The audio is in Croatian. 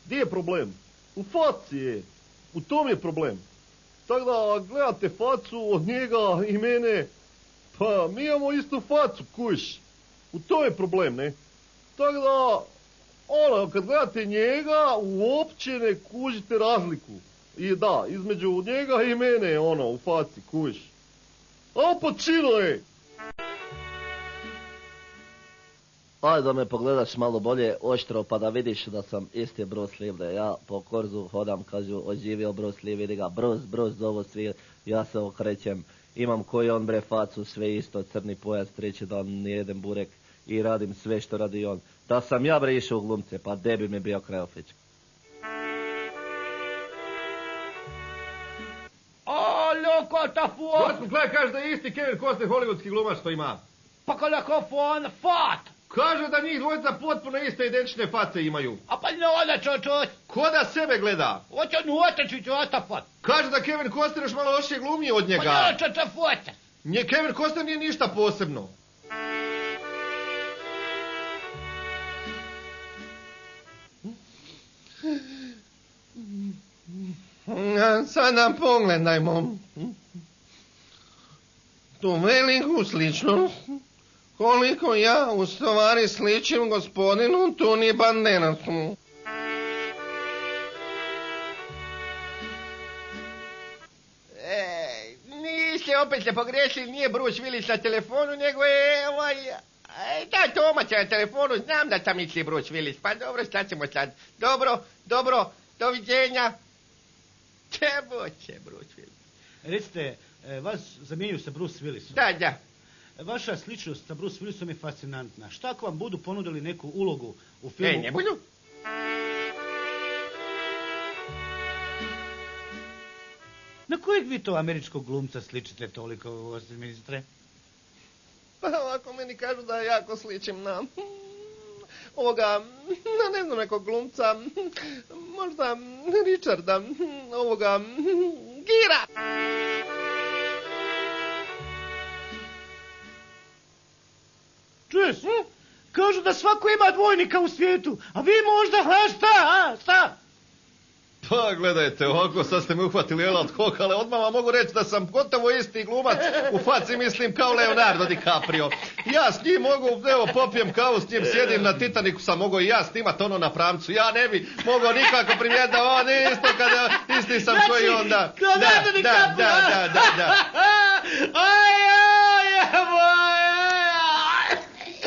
Gdje je problem? U faci je. U tom je problem. Tako da gledate facu od njega i mene, pa mi imamo istu facu, kuš. U tom je problem, ne? Tako da, kad gledate njega, uopće ne kužite razliku. I da, između njega i mene, u faci, kuš. Al Pacino je! Ajde da me pogledaš malo bolje oštro pa da vidiš da sam isti Bruce Lee, da ja po korzu hodam, kažu oživio Bruce Lee, vidi ga, Bruce zovu svi, ja se okrećem, imam koji on bre facu, sve isto, crni pojas, treći dan ne jedem burek i radim sve što radi on. Da sam ja bre išao u glumce, pa debi mi bio Krajović. O, loko, ta fuon! Gospod, gledaj, kaže da je isti Kevin Costner hollywoodski glumac što ima. Pa koliko fuon fat? Kaže da njih dvojica potpuno iste identične face imaju. A pa noda čočot. Ko da sebe gleda? Oće nuota čučota fat. Kaže da Kevin Costner još malo lošije glumi od njega. Pa noda čota fata. Kevin Costner nije ništa posebno. Sad nam pogledajmo. Tu veliku sličnost, koliko ja u stvari sličim gospodinu Toni Banderasu. Niste opet se pogrešili, nije Bruce Willis na telefonu, nego je da, Tomac je na telefonu, znam da sam misli Bruce Willis, pa dobro, šta ćemo sad? Dobro, doviđenja. Čemu će Bruce Willis? Recite, vas zamjenjuju sa Bruce Willisom. Da. Vaša sličnost sa Bruce Willisom je fascinantna. Šta ako vam budu ponudili neku ulogu u filmu? Ne budu. Na kojeg vi to američkog glumca sličite toliko, ministre? Pa ovako meni kažu da jako sličim na ne znam, nekog glumca, možda Richarda, Gira. Čuješ? Kažu da svako ima dvojnika u svijetu, a vi možda, šta? Pa gledajte, ovako sad ste me uhvatili ad hoc, ali odmah vam mogu reći da sam gotovo isti glumac u faci, mislim, kao Leonardo DiCaprio. Ja s njim mogu, evo, popijem kavu, s njim sjedim na Titaniku, sam mogao i ja snimat na pramcu. Ja ne bi mogao nikako primijetiti da on isto kada isti sam koji onda. Znači, Leonardo DiCaprio! Da.